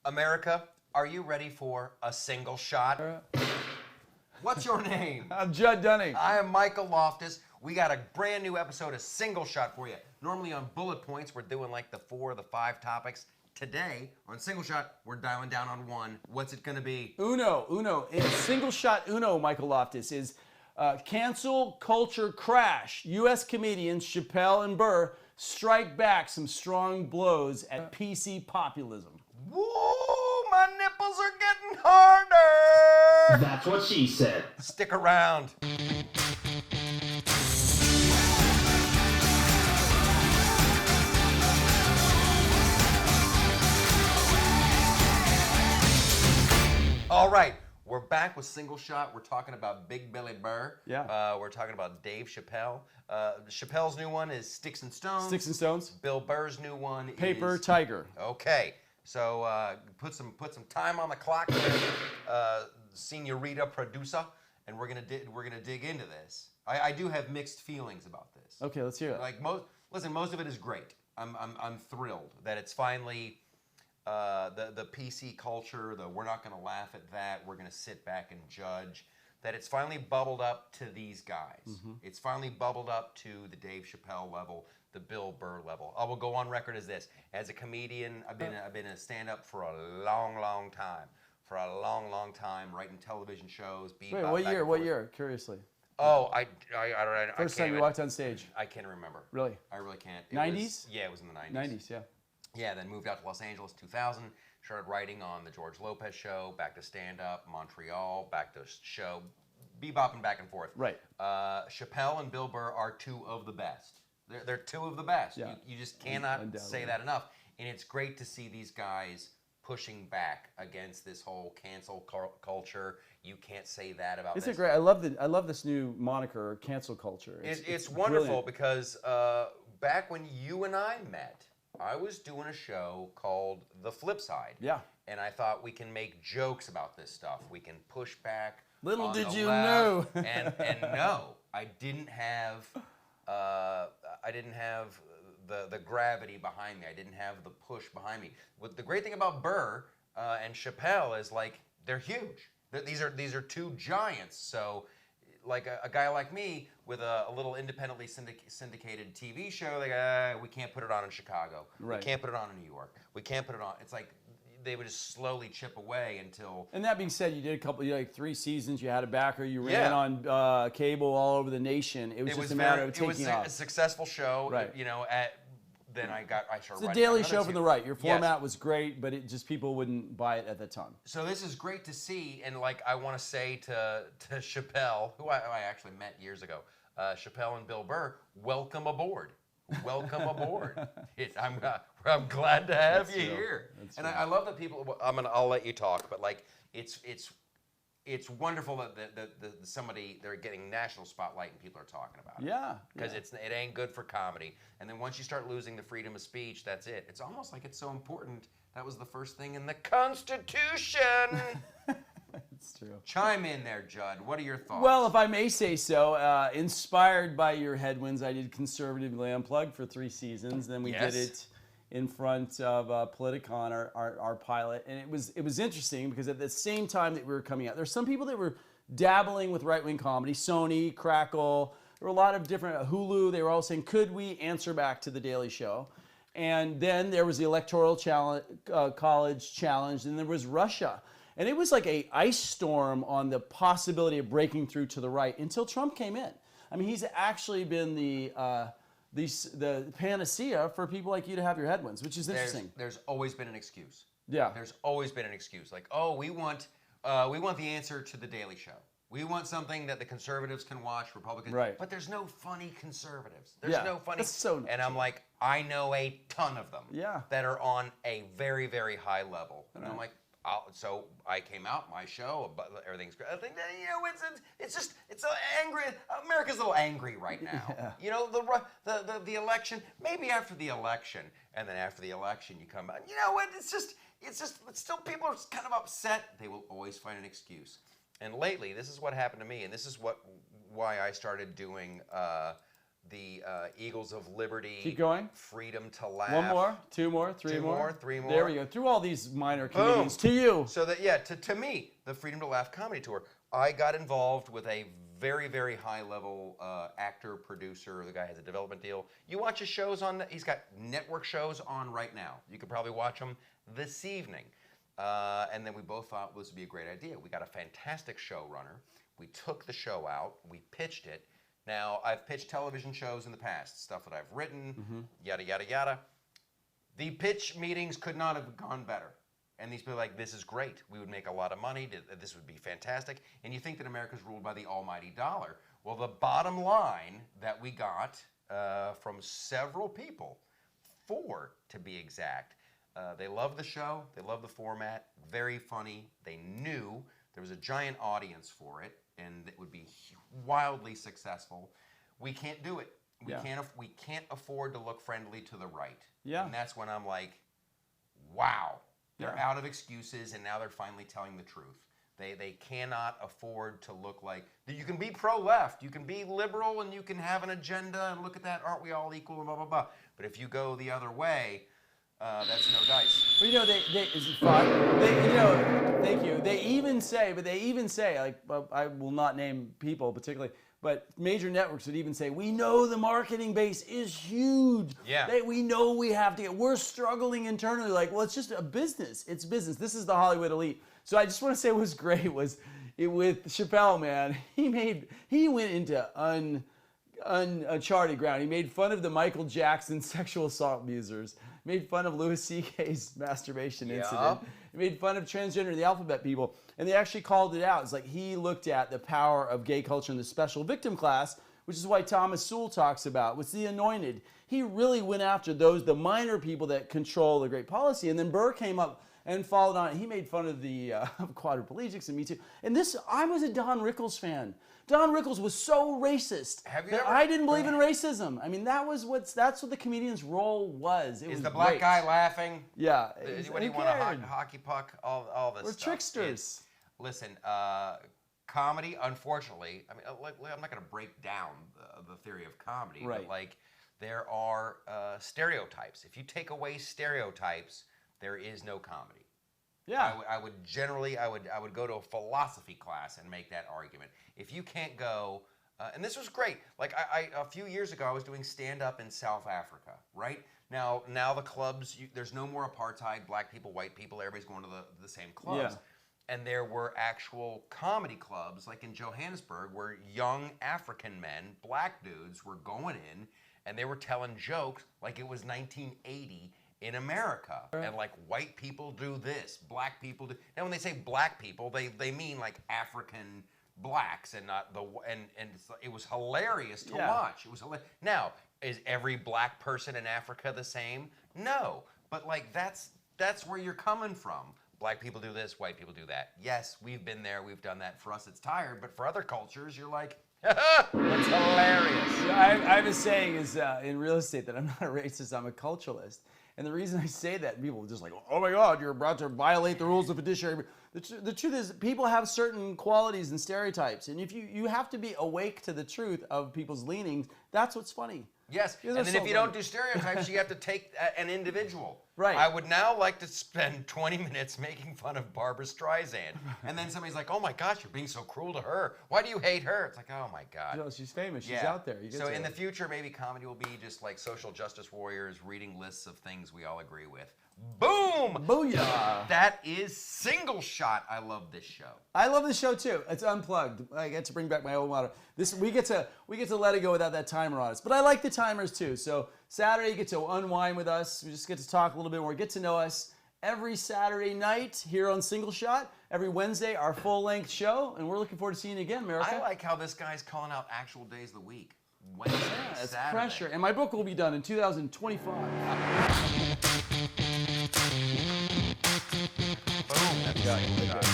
America, are you ready for a single shot? What's your name? I'm Judd Dunning. I am Michael Loftus. We got a brand new episode of Single Shot for you. Normally on Bullet Points, we're doing like the 4 or the 5 topics. Today, on Single Shot, we're dialing down on one. What's it going to be? Uno. And Single Shot Uno, Michael Loftus, is cancel culture crash. U.S. comedians Chappelle and Burr strike back some strong blows at PC populism. Woo! My nipples are getting harder! That's what she said. Stick around. All right, we're back with Single Shot. We're talking about Big Billy Burr. Yeah. We're talking about Dave Chappelle. Chappelle's new one is Sticks and Stones. Sticks and Stones. Bill Burr's new one Paper is... Tiger. Okay, so put some time on the clock, Senorita Producer, and we're gonna dig into this. I do have mixed feelings about this. Okay, let's hear it. Like most of it is great. I'm thrilled that it's finally the PC culture. We're not gonna laugh at that. We're gonna sit back and judge. That it's finally bubbled up to these guys. Mm-hmm. It's finally bubbled up to the Dave Chappelle level, the Bill Burr level. I will go on record as this: as a comedian, I've been a stand-up for a long time. For a long time, writing television shows. Wait, what year? What year? Curiously. Oh, I don't know. First time you walked on stage. I can't remember. Really? I really can't. 90s? Yeah, it was in the 90s. 90s, yeah. Yeah, then moved out to Los Angeles, 2000. Started writing on the George Lopez show, back to stand-up, Montreal, back to show, bebopping back and forth. Right. Chappelle and Bill Burr are two of the best. They're two of the best. Yeah. You just cannot say that enough. And it's great to see these guys pushing back against this whole cancel culture. You can't say that about this. It's great. I love this new moniker, cancel culture. It's wonderful because back when you and I met, I was doing a show called The Flip Side. Yeah. And I thought we can make jokes about this stuff. We can push back. Little on did the you left. know. and no, I didn't have the gravity behind me. I didn't have the push behind me. What the great thing about Burr and Chappelle is like they're huge. These are two giants. So like a guy like me with a little independently syndicated TV show, we can't put it on in Chicago. Right. We can't put it on in New York. We can't put it on. It's like they would just slowly chip away until. And that being said, you did like 3 seasons. You had a backer. You ran on cable all over the nation. It was just a matter of taking off. It was a successful show. Right. You know, then I started. It's a Daily Show from the right. Your format was great, but it just people wouldn't buy it at the time. So this is great to see, and like I want to say to Chappelle, who I actually met years ago, Chappelle and Bill Burr, welcome aboard. Welcome aboard. I'm glad to have you here. And I love that people. I'll let you talk, but like it's wonderful that they're getting national spotlight and people are talking about it. Yeah. Because it ain't good for comedy. And then once you start losing the freedom of speech, that's it. It's almost like it's so important. That was the first thing in the Constitution. It's true. Chime in there, Judd. What are your thoughts? Well, if I may say so, inspired by your headwinds, I did Conservatively Unplugged for 3 seasons. Then we did it in front of Politicon, our pilot, and it was interesting because at the same time that we were coming out, there's some people that were dabbling with right-wing comedy, Sony, Crackle, there were a lot of different, Hulu, they were all saying, could we answer back to The Daily Show? And then there was the Electoral College Challenge, and there was Russia. And it was like a ice storm on the possibility of breaking through to the right until Trump came in. I mean, he's actually been the panacea for people like you to have your headwinds, which is interesting. There's always been an excuse. Yeah. There's always been an excuse. Like, oh, we want the answer to The Daily Show. We want something that the conservatives can watch, Republicans. Right. But there's no funny conservatives. There's no funny. That's so and I'm like, I know a ton of them. Yeah. That are on a very, very high level. And I'm like, so I came out my show, but everything's great. I think that, it's so angry. America's a little angry right now. Yeah. You know, the election. Maybe after the election, and then after the election, you come out. You know what? It's still people are kind of upset. They will always find an excuse. And lately, this is what happened to me, and this is why I started doing the Eagles of Liberty. Keep going. Freedom to Laugh. One more, two more, three more. Three more. There we go. Through all these minor comedians. To you. So that, yeah, to me, the Freedom to Laugh comedy tour, I got involved with a very, very high-level actor, producer. The guy has a development deal. You watch his shows on, he's got network shows on right now. You could probably watch them this evening. And then we both thought this would be a great idea. We got a fantastic showrunner. We took the show out. We pitched it. Now, I've pitched television shows in the past, stuff that I've written, yada, yada, yada. The pitch meetings could not have gone better. And these people are like, this is great. We would make a lot of money. This would be fantastic. And you think that America's ruled by the almighty dollar. Well, the bottom line that we got from several people, 4 to be exact, they love the show. They love the format. Very funny. They knew there was a giant audience for it, and it would be wildly successful. We can't do it. We can't afford to look friendly to the right. Yeah. And that's when I'm like, wow. They're out of excuses, and now they're finally telling the truth. They cannot afford to look like, you can be pro-left, you can be liberal, and you can have an agenda, and look at that, aren't we all equal, and blah, blah, blah. But if you go the other way, that's no dice. Well, you know, is it fun? You know, thank you. They even say, like, I will not name people particularly, but major networks would even say, we know the marketing base is huge. Yeah. We know we have to we're struggling internally. Like, well, it's just a business. It's business. This is the Hollywood elite. So I just want to say what was great was with Chappelle, man, he went into uncharted ground. He made fun of the Michael Jackson sexual assault abusers, made fun of Louis C.K.'s masturbation incident, he made fun of transgender and the alphabet people, and they actually called it out. It's like he looked at the power of gay culture in the special victim class, which is why Thomas Sowell talks about, what's the anointed. He really went after the minor people that control the great policy, and then Burr came up and followed on. He made fun of the quadriplegics and Me Too. And I was a Don Rickles fan. Don Rickles was so racist that I didn't believe in racism. I mean, that's what the comedian's role was. Is the black guy laughing? Yeah. What do you want, a hockey puck? All this We're stuff. tricksters. Listen, comedy, unfortunately, I mean, I'm not going to break down the theory of comedy, but like there are stereotypes. If you take away stereotypes, there is no comedy. Yeah. I would go to a philosophy class and make that argument. If you can't go, and this was great. Like a few years ago, I was doing stand-up in South Africa. Right now the clubs, there's no more apartheid. Black people, white people, everybody's going to the same clubs. Yeah. And there were actual comedy clubs, like in Johannesburg, where young African men, black dudes, were going in and they were telling jokes like it was 1980. In America, and like white people do this, black people do. Now, when they say black people, they mean like African blacks, and not it was hilarious to watch. It was hilarious. Now, is every black person in Africa the same? No, but like that's where you're coming from. Black people do this, white people do that. Yes, we've been there, we've done that. For us, it's tired, but for other cultures, you're like, that's hilarious. I have a saying is in real estate that I'm not a racist, I'm a culturalist. And the reason I say that, people are just like, oh my God, you're about to violate the rules of fiduciary. The truth is, people have certain qualities and stereotypes. And if you have to be awake to the truth of people's leanings, that's what's funny. Yes, and then if you don't do stereotypes, you have to take an individual. Right. I would now like to spend 20 minutes making fun of Barbra Streisand. And then somebody's like, oh my gosh, you're being so cruel to her. Why do you hate her? It's like, oh my God. No, she's famous. She's out there. So in the future, maybe comedy will be just like social justice warriors reading lists of things we all agree with. Boom! Booyah! That is Single Shot. I love this show. I love this show too. It's unplugged. I get to bring back my old motto. We get to let it go without that timer on us. But I like the timers too. So Saturday you get to unwind with us. We just get to talk a little bit more, get to know us. Every Saturday night here on Single Shot. Every Wednesday our full-length show, and we're looking forward to seeing you again, America. I like how this guy's calling out actual days of the week. Wednesday, it's Saturday. Pressure. And my book will be done in 2025. Boom. That's